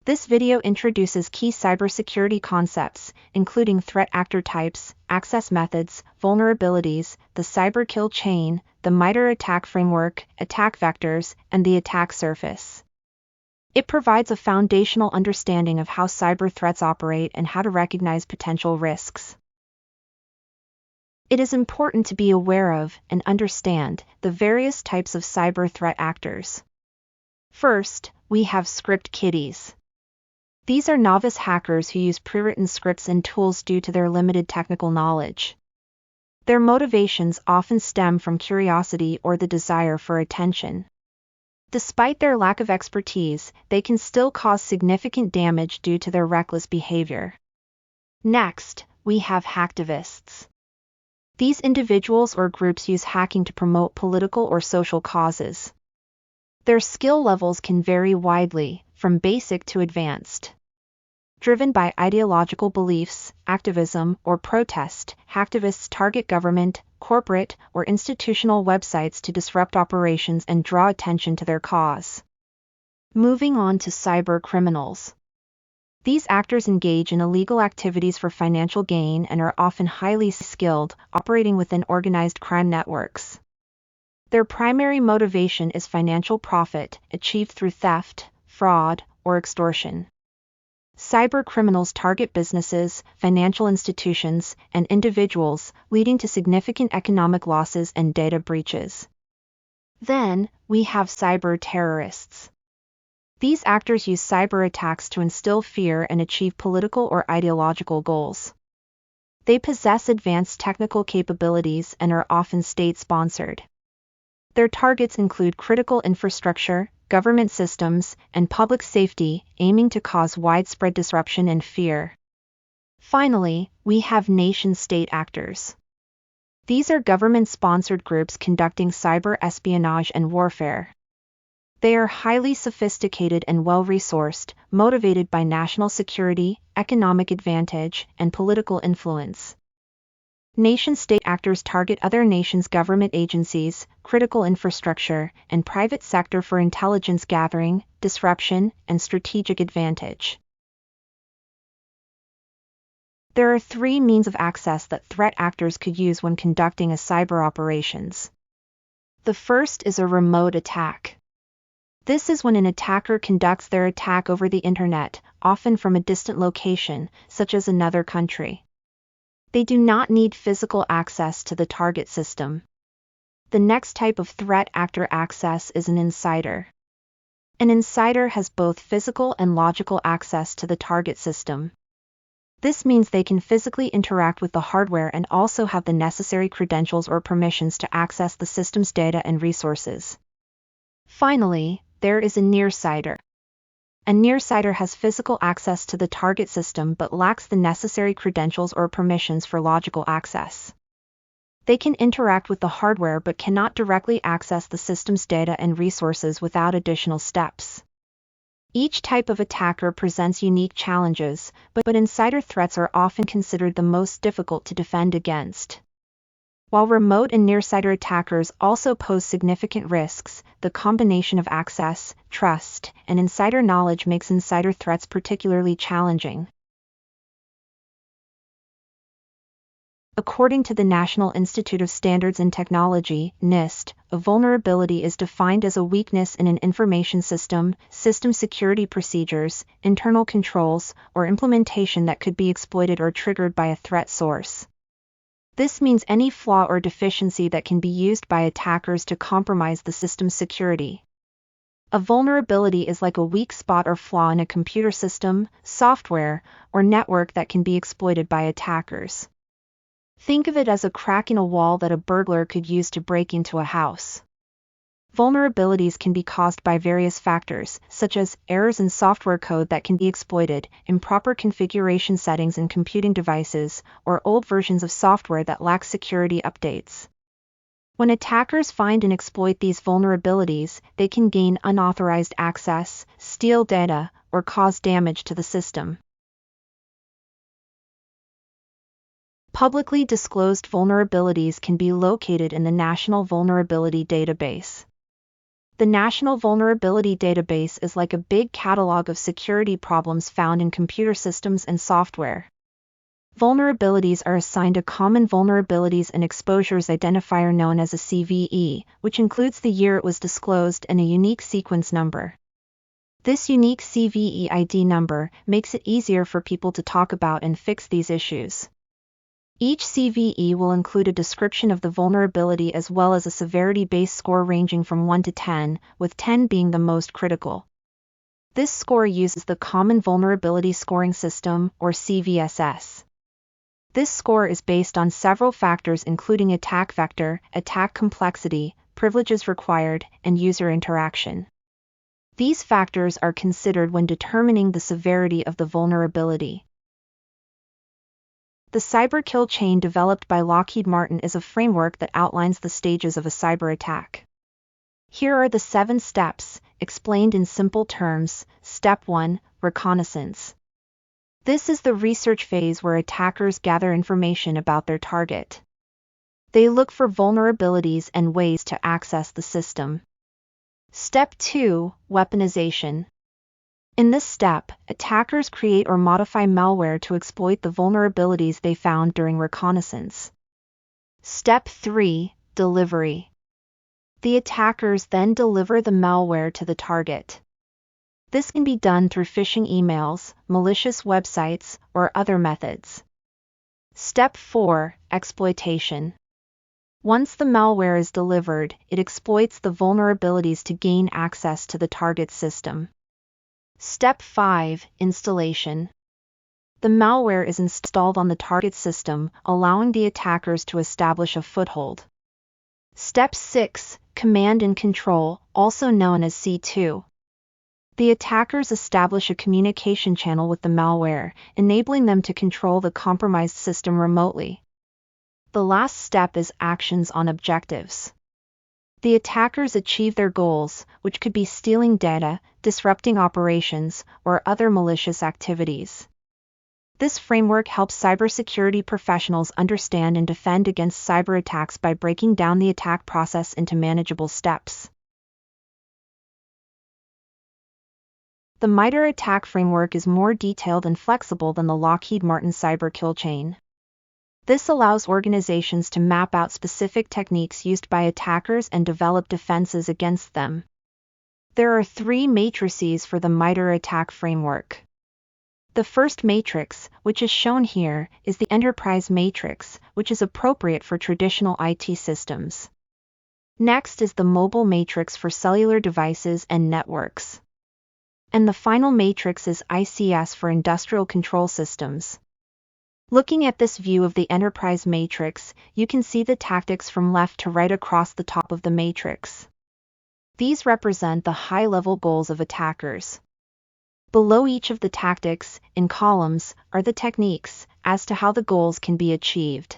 This video introduces key cybersecurity concepts, including threat actor types, access methods, vulnerabilities, the cyber kill chain, the MITRE attack framework, attack vectors, and the attack surface. It provides a foundational understanding of how cyber threats operate and how to recognize potential risks. It is important to be aware of and understand the various types of cyber threat actors. First, we have script kiddies. These are novice hackers who use pre-written scripts and tools due to their limited technical knowledge. Their motivations often stem from curiosity or the desire for attention. Despite their lack of expertise, they can still cause significant damage due to their reckless behavior. Next, we have hacktivists. These individuals or groups use hacking to promote political or social causes. Their skill levels can vary widely, from basic to advanced. Driven by ideological beliefs, activism, or protest, hacktivists target government, corporate, or institutional websites to disrupt operations and draw attention to their cause. Moving on to cyber criminals. These actors engage in illegal activities for financial gain and are often highly skilled, operating within organized crime networks. Their primary motivation is financial profit, achieved through theft, fraud, or extortion. Cyber criminals target businesses, financial institutions, and individuals, leading to significant economic losses and data breaches. Then, we have cyber terrorists. These actors use cyber attacks to instill fear and achieve political or ideological goals. They possess advanced technical capabilities and are often state-sponsored. Their targets include critical infrastructure, government systems, and public safety, aiming to cause widespread disruption and fear. Finally, we have nation-state actors. These are government-sponsored groups conducting cyber espionage and warfare. They are highly sophisticated and well-resourced, motivated by national security, economic advantage, and political influence. Nation-state actors target other nations' government agencies, critical infrastructure, and private sector for intelligence gathering, disruption, and strategic advantage. There are three means of access that threat actors could use when conducting a cyber operations. The first is a remote attack. This is when an attacker conducts their attack over the internet, often from a distant location, such as another country. They do not need physical access to the target system. The next type of threat actor access is an insider. An insider has both physical and logical access to the target system. This means they can physically interact with the hardware and also have the necessary credentials or permissions to access the system's data and resources. Finally, there is a nearsighter. A nearsighter has physical access to the target system but lacks the necessary credentials or permissions for logical access. They can interact with the hardware but cannot directly access the system's data and resources without additional steps. Each type of attacker presents unique challenges, but insider threats are often considered the most difficult to defend against. While remote and nearsighter attackers also pose significant risks, the combination of access, trust, and insider knowledge makes insider threats particularly challenging. According to the National Institute of Standards and Technology, NIST, a vulnerability is defined as a weakness in an information system, system security procedures, internal controls, or implementation that could be exploited or triggered by a threat source. This means any flaw or deficiency that can be used by attackers to compromise the system's security. A vulnerability is like a weak spot or flaw in a computer system, software, or network that can be exploited by attackers. Think of it as a crack in a wall that a burglar could use to break into a house. Vulnerabilities can be caused by various factors, such as errors in software code that can be exploited, improper configuration settings in computing devices, or old versions of software that lack security updates. When attackers find and exploit these vulnerabilities, they can gain unauthorized access, steal data, or cause damage to the system. Publicly disclosed vulnerabilities can be located in the National Vulnerability Database. The National Vulnerability Database is like a big catalog of security problems found in computer systems and software. Vulnerabilities are assigned a common vulnerabilities and exposures identifier known as a CVE, which includes the year it was disclosed and a unique sequence number. This unique CVE ID number makes it easier for people to talk about and fix these issues. Each CVE will include a description of the vulnerability as well as a severity-based score ranging from 1 to 10, with 10 being the most critical. This score uses the Common Vulnerability Scoring System, or CVSS. This score is based on several factors including attack vector, attack complexity, privileges required, and user interaction. These factors are considered when determining the severity of the vulnerability. The cyber kill chain developed by Lockheed Martin is a framework that outlines the stages of a cyber attack. Here are the 7 steps, explained in simple terms. Step 1, reconnaissance. This is the research phase where attackers gather information about their target. They look for vulnerabilities and ways to access the system. Step 2, weaponization. In this step, attackers create or modify malware to exploit the vulnerabilities they found during reconnaissance. Step 3, delivery. The attackers then deliver the malware to the target. This can be done through phishing emails, malicious websites, or other methods. Step 4, exploitation. Once the malware is delivered, it exploits the vulnerabilities to gain access to the target system. Step 5, installation. The malware is installed on the target system, allowing the attackers to establish a foothold. Step 6, command and control, also known as C2. The attackers establish a communication channel with the malware, enabling them to control the compromised system remotely. The last step is actions on objectives. The attackers achieve their goals, which could be stealing data, disrupting operations, or other malicious activities. This framework helps cybersecurity professionals understand and defend against cyber attacks by breaking down the attack process into manageable steps. The MITRE ATT&CK framework is more detailed and flexible than the Lockheed Martin cyber kill chain. This allows organizations to map out specific techniques used by attackers and develop defenses against them. There are 3 matrices for the MITRE ATT&CK framework. The first matrix, which is shown here, is the enterprise matrix, which is appropriate for traditional IT systems. Next is the mobile matrix for cellular devices and networks. And the final matrix is ICS for industrial control systems. Looking at this view of the enterprise matrix, you can see the tactics from left to right across the top of the matrix. These represent the high-level goals of attackers. Below each of the tactics, in columns, are the techniques, as to how the goals can be achieved.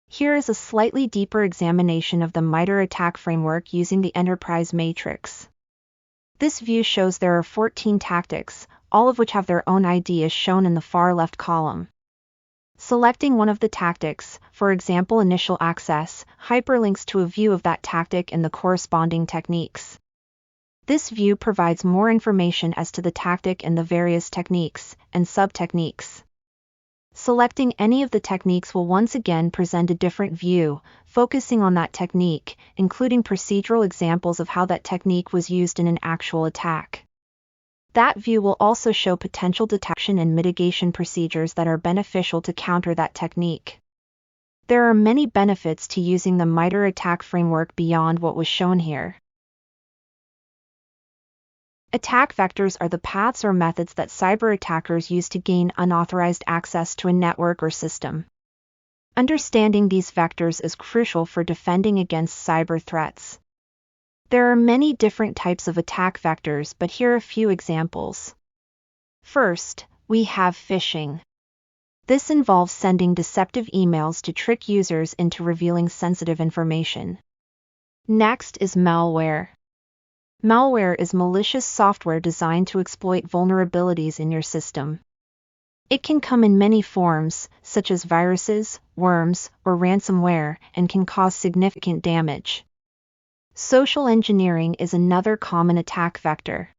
Here is a slightly deeper examination of the MITRE ATT&CK framework using the enterprise matrix. This view shows there are 14 tactics, all of which have their own ID as shown in the far left column. Selecting one of the tactics, for example initial access, hyperlinks to a view of that tactic and the corresponding techniques. This view provides more information as to the tactic and the various techniques, and sub-techniques. Selecting any of the techniques will once again present a different view, focusing on that technique, including procedural examples of how that technique was used in an actual attack. That view will also show potential detection and mitigation procedures that are beneficial to counter that technique. There are many benefits to using the MITRE ATT&CK framework beyond what was shown here. Attack vectors are the paths or methods that cyber attackers use to gain unauthorized access to a network or system. Understanding these vectors is crucial for defending against cyber threats. There are many different types of attack vectors, but here are a few examples. First, we have phishing. This involves sending deceptive emails to trick users into revealing sensitive information. Next is malware. Malware is malicious software designed to exploit vulnerabilities in your system. It can come in many forms, such as viruses, worms, or ransomware, and can cause significant damage. Social engineering is another common attack vector.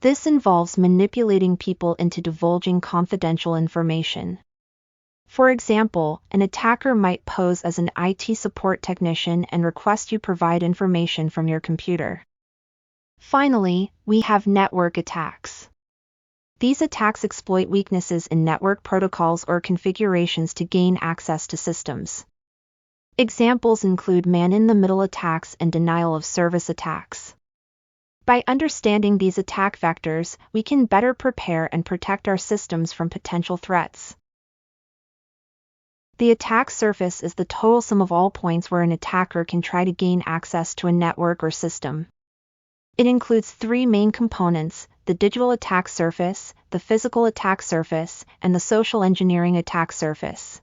This involves manipulating people into divulging confidential information. For example, an attacker might pose as an IT support technician and request you provide information from your computer. Finally, we have network attacks. These attacks exploit weaknesses in network protocols or configurations to gain access to systems. Examples include man-in-the-middle attacks and denial-of-service attacks. By understanding these attack vectors, we can better prepare and protect our systems from potential threats. The attack surface is the total sum of all points where an attacker can try to gain access to a network or system. It includes three main components: the digital attack surface, the physical attack surface, and the social engineering attack surface.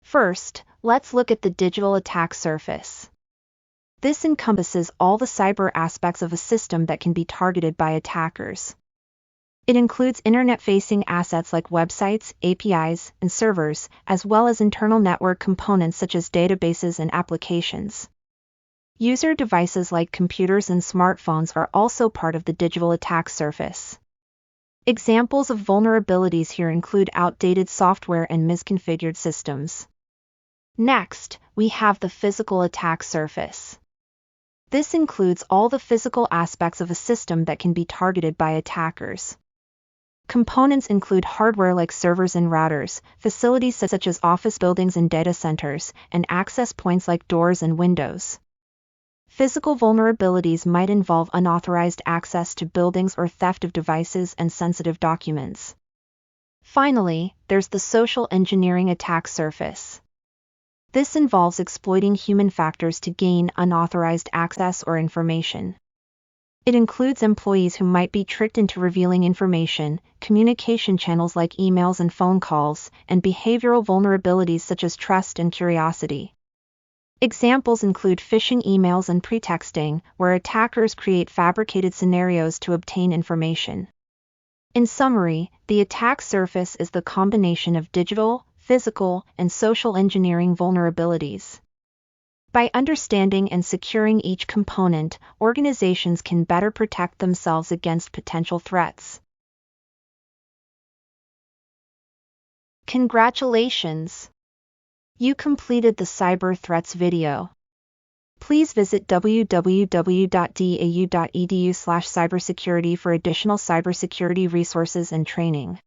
First, let's look at the digital attack surface. This encompasses all the cyber aspects of a system that can be targeted by attackers. It includes internet-facing assets like websites, APIs, and servers, as well as internal network components such as databases and applications. User devices like computers and smartphones are also part of the digital attack surface. Examples of vulnerabilities here include outdated software and misconfigured systems. Next, we have the physical attack surface. This includes all the physical aspects of a system that can be targeted by attackers. Components include hardware like servers and routers, facilities such as office buildings and data centers, and access points like doors and windows. Physical vulnerabilities might involve unauthorized access to buildings or theft of devices and sensitive documents. Finally, there's the social engineering attack surface. This involves exploiting human factors to gain unauthorized access or information. It includes employees who might be tricked into revealing information, communication channels like emails and phone calls, and behavioral vulnerabilities such as trust and curiosity. Examples include phishing emails and pretexting, where attackers create fabricated scenarios to obtain information. In summary, the attack surface is the combination of digital, physical, and social engineering vulnerabilities. By understanding and securing each component, organizations can better protect themselves against potential threats. Congratulations! You completed the Cyber Threats video. Please visit www.dau.edu/cybersecurity for additional cybersecurity resources and training.